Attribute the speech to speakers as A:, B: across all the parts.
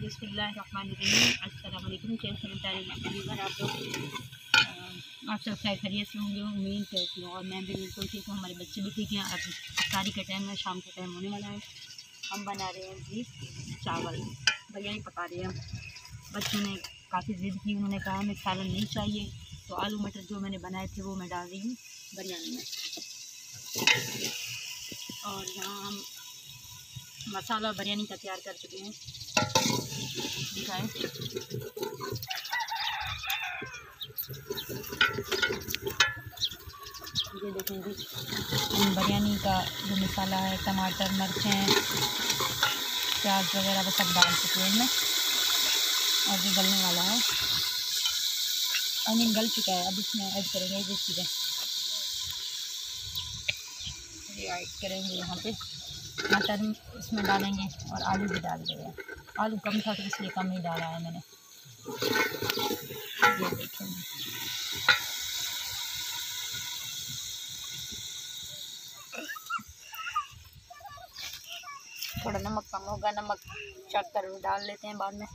A: बिस्मिल्लाहिर्रहमानिर्रहीम। अस्सलाम वालेकुम। कैसे हैं प्यारे व्यूअर आप लोग? आप सब खैर खैरियत से होंगे, उम्मीद करती हूँ। और मैं भी बिल्कुल ठीक हूँ, हमारे बच्चे भी ठीक हैं। अब इफ्तारी का टाइम है, शाम का टाइम होने वाला है। हम बना रहे हैं जी चावल, बिरयानी पका रहे हैं। बच्चों ने काफ़ी ज़िद की, उन्होंने कहा हमें सालन नहीं चाहिए, तो आलू मटर जो मैंने बनाए थे वो मैं डाल रही हूँ बिरयानी में। और यहाँ हम मसाला बिरयानी का तैयार कर चुके हैं, दिखाएँ। ये देखें जी, बिरयानी का जो मसाला है, टमाटर, मिर्चें, प्याज वगैरह वो सब डाल चुके हैं इनमें। और ये गलने वाला है, अनियन गल चुका है। अब इसमें ऐड करेंगे ये चीज़ें, ये ऐड करेंगे यहाँ पे मटर इसमें डालेंगे और आलू भी डाल देंगे। आलू कम था तो इसलिए कम ही डाला है मैंने। ये देखेंगे, थोड़ा नमक कम होगा, नमक चेक कर डाल लेते हैं बाद में।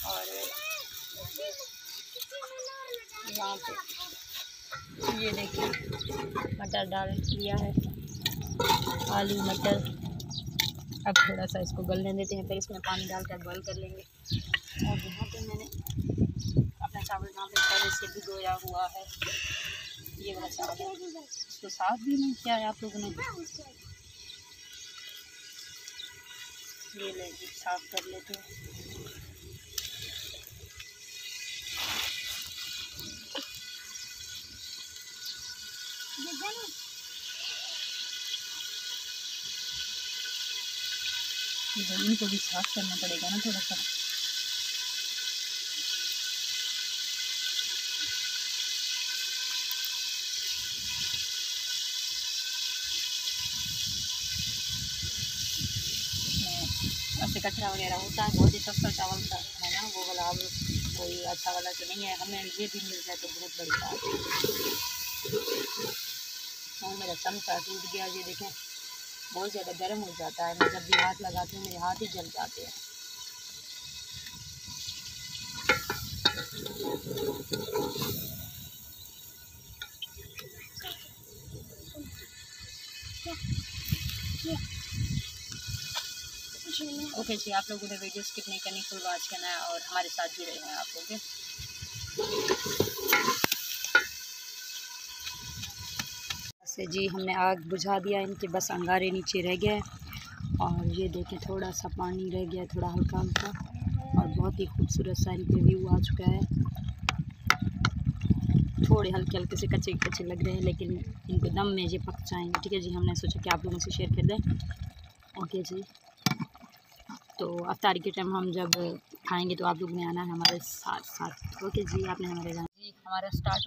A: और यहाँ पे ये देखिए मटर डाल लिया है, आलू मटर। अब थोड़ा सा इसको गलने देते हैं, फिर इसमें पानी डालकर बॉईल कर लेंगे। और यहाँ पे मैंने अपना चावल यहाँ पे पहले से भिगोया हुआ है, ये वाला चावल है। इसको साफ भी नहीं किया है आप लोगों ने, ये लेंगे साफ कर लेते हैं। ज़मीन को भी साफ करना पड़ेगा ना थोड़ा सा। ऐसे कचरा वगैरह होता है, बहुत ही सस्ता चावल का है ना वो वाला। अब कोई अच्छा वाला तो नहीं है, हमें ये भी मिल जाए तो बहुत बड़ी बात है। और मेरा चमचा टूट गया, ये देखें बहुत ज़्यादा गर्म हो जाता है। मैं जब भी हाथ लगाती हूँ मेरे हाथ ही जल जाते हैं। ओके जी, आप लोगों ने वीडियो स्किप नहीं करनी, फुल वॉच करना है और हमारे साथ जुड़े हैं आप लोग। से जी हमने आग बुझा दिया, इनके बस अंगारे नीचे रह गए। और ये देखें थोड़ा सा पानी रह गया, थोड़ा हल्का हल्का, और बहुत ही खूबसूरत सा इन पे व्यू आ चुका है। थोड़े हल्के हल्के से कच्चे कच्चे लग रहे हैं, लेकिन इनको दम में ये पक जाएंगे। ठीक है जी, हमने सोचा कि आप लोगों से शेयर कर दें। ओके जी, तो अफ्तारी के टाइम हम जब खाएंगे तो आप लोग ने आना है हमारे साथ साथ। ओके जी, आपने हमारे जी हमारा स्टार्ट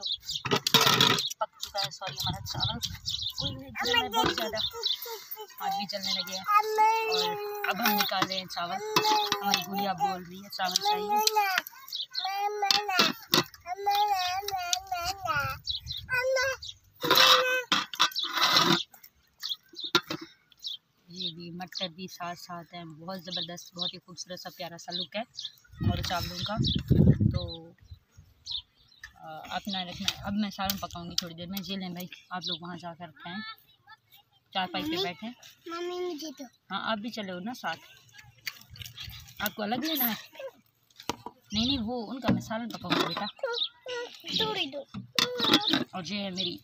A: पक चुका है। सॉरी, हमारा चावल बहुत ज़्यादा हाथ भी चलने लगे हैं। और अब हम निकाल रहे हैं चावल। हमारी गुड़िया बोल रही है चावल चाहिए। ये भी मटर भी साथ साथ है, बहुत ज़बरदस्त, बहुत ही खूबसूरत सा प्यारा सा लुक है हमारे चावलों का। तो अपना रखना। अब मैं सालन पकाऊंगी थोड़ी देर में। जी लें भाई, आप लोग वहाँ जाकर खाएँ, चारपाई पे बैठे। मम्मी मुझे तो हाँ, आप भी चले हो ना साथ, आपको अलग लेना है? नहीं, वो उनका मैं सालन पकाऊंगी बेटा। और ये है मेरी